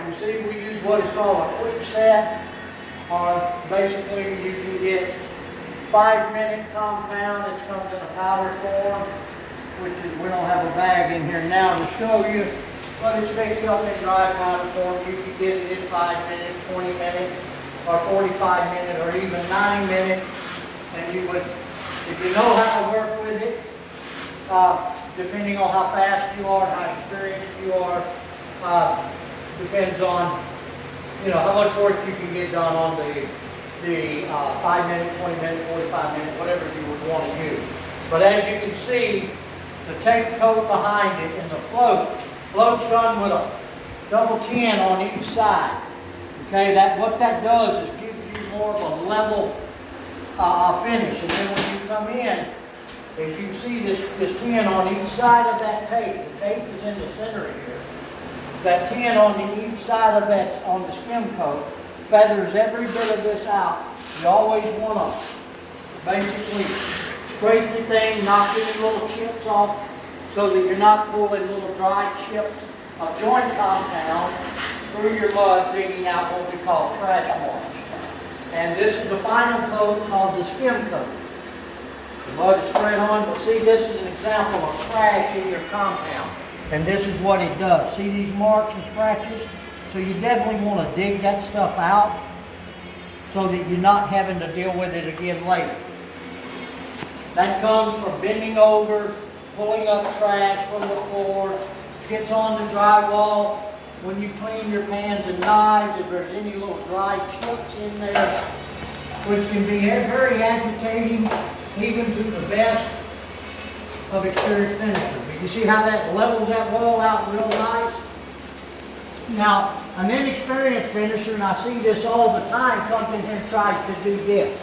you see, we use what is called a quick set, or basically you can get 5-minute compound. It comes in a powder form, which is, we don't have a bag in here now to show you, but it's mixed up in dry powder form. You can get it in 5 minutes, 20 minutes, or 45 minutes, or even 9 minutes. And you would, if you know how to work with it, depending on how fast you are, how experienced you are, depends on, you know, how much work you can get done on the 5 minute, 20 minute, 45 minute, whatever you would want to use. But as you can see, the tape coat behind it and the float's done with a double tin on each side. Okay, what that does is gives you more of a level finish. And then when you come in, as you can see this tin on each side of that tape, the tape is in the center here. That tin on each side of that, on the skim coat, feathers every bit of this out. You always want to basically scrape the thing, knock any little chips off, so that you're not pulling little dry chips of joint compound through your mud, digging out what we call trash marks. And this is the final coat called the skim coat. The mud is spread on, but see, this is an example of trash in your compound. And this is what it does. See these marks and scratches? So you definitely want to dig that stuff out so that you're not having to deal with it again later. That comes from bending over, pulling up trash from the floor, gets on the drywall. When you clean your pans and knives, if there's any little dry chips in there, which can be very agitating even to the best of experienced finishers. You see how that levels that wall out real nice? Now, an inexperienced finisher, and I see this all the time, comes in here and tries to do this.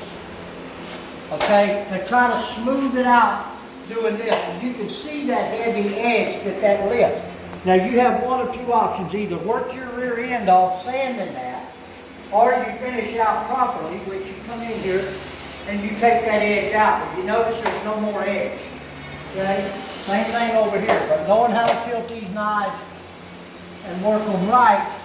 Okay? They're trying to smooth it out doing this. And you can see that heavy edge that lifts. Now, you have one of two options. Either work your rear end off, sanding that, or you finish out properly, which you come in here and you take that edge out. But you notice there's no more edge. Okay? Same thing over here. But knowing how to tilt these knives and work them right,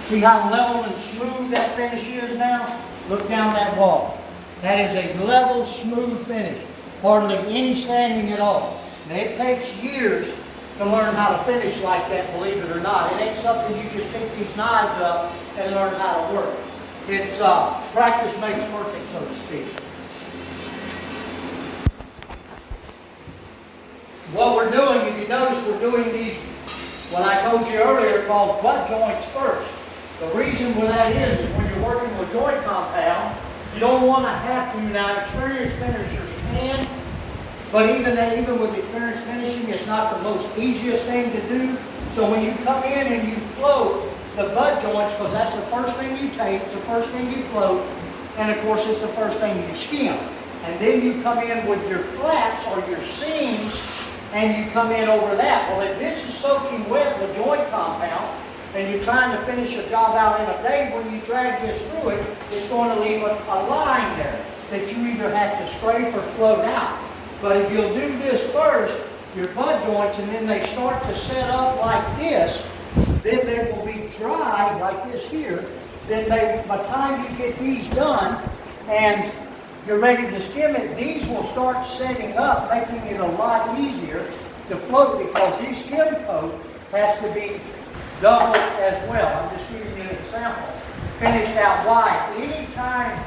see how level and smooth that finish is now? Look down that wall. That is a level, smooth finish. Hardly any sanding at all. Now, it takes years to learn how to finish like that, believe it or not. It ain't something you just pick these knives up and learn how to work. It's practice makes perfect, so to speak. What we're doing, if you notice, we're doing these, what I told you earlier, called butt joints first. The reason for that is when you're working with joint compound, you don't want to have to. Now, experienced finishers can, but even with experienced finishing, it's not the most easiest thing to do. So when you come in and you float the butt joints, because that's the first thing you take, it's the first thing you float, and of course it's the first thing you skim. And then you come in with your flats or your seams, and you come in over that. Well, if this is soaking wet with joint compound, and you're trying to finish a job out in a day, when you drag this through it, it's going to leave a line there that you either have to scrape or float out. But if you'll do this first, your butt joints, and then they start to set up like this, then they will be dry like this here. Then by the time you get these done and you're ready to skim it, these will start setting up, making it a lot easier to float, because these skim coat has to be double as well. I'm just giving you an example. Finished out wide. Anytime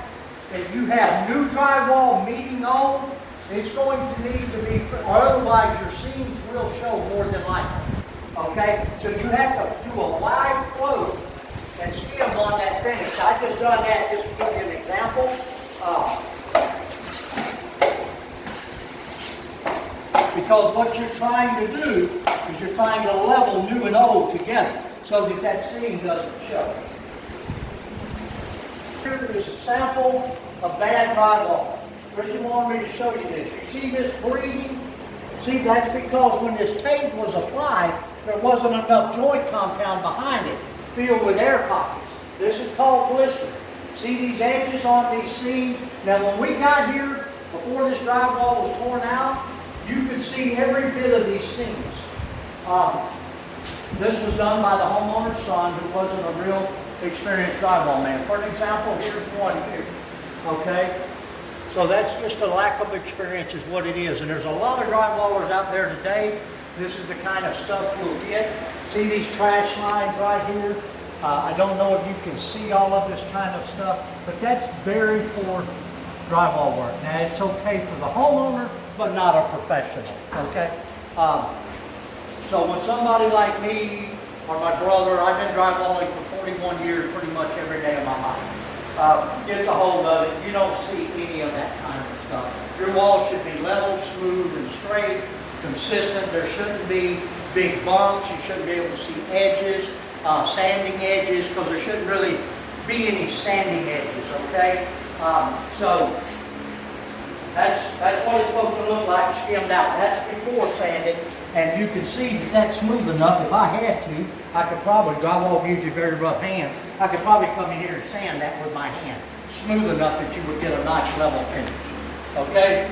that you have new drywall meeting on, it's going to need to be, or otherwise your seams will show more than likely. Okay? So you have to do a wide float and skim on that finish. I just done that just to give you an example. Because what you're trying to do is you're trying to level new and old together so that that seam doesn't show. Here is a sample of bad drywall. Christian wanted me to show you this. You see this bleeding? See, that's because when this tape was applied, there wasn't enough joint compound behind it, filled with air pockets. This is called blister. See these edges on these seams? Now, when we got here, before this drywall was torn out, you could see every bit of these seams. This was done by the homeowner's son who wasn't a real experienced drywall man. For an example, here's one here, okay? So that's just a lack of experience is what it is. And there's a lot of drywallers out there today. This is the kind of stuff you'll get. See these trash lines right here? I don't know if you can see all of this kind of stuff, but that's very poor drywall work. Now it's okay for the homeowner, but not a professional, okay? So when somebody like me or my brother, I've been drywalling for 41 years pretty much every day of my life, gets a hold of it, you don't see any of that kind of stuff. Your wall should be level, smooth, and straight, consistent. There shouldn't be big bumps. You shouldn't be able to see edges, sanding edges, because there shouldn't really be any sanding edges, okay? So that's what it's supposed to look like skimmed out. That's before sanded, and you can see that that's smooth enough. If I had to, I could probably, drywall gives you very rough hands, I could probably come in here and sand that with my hand. Smooth enough that you would get a nice level finish, okay?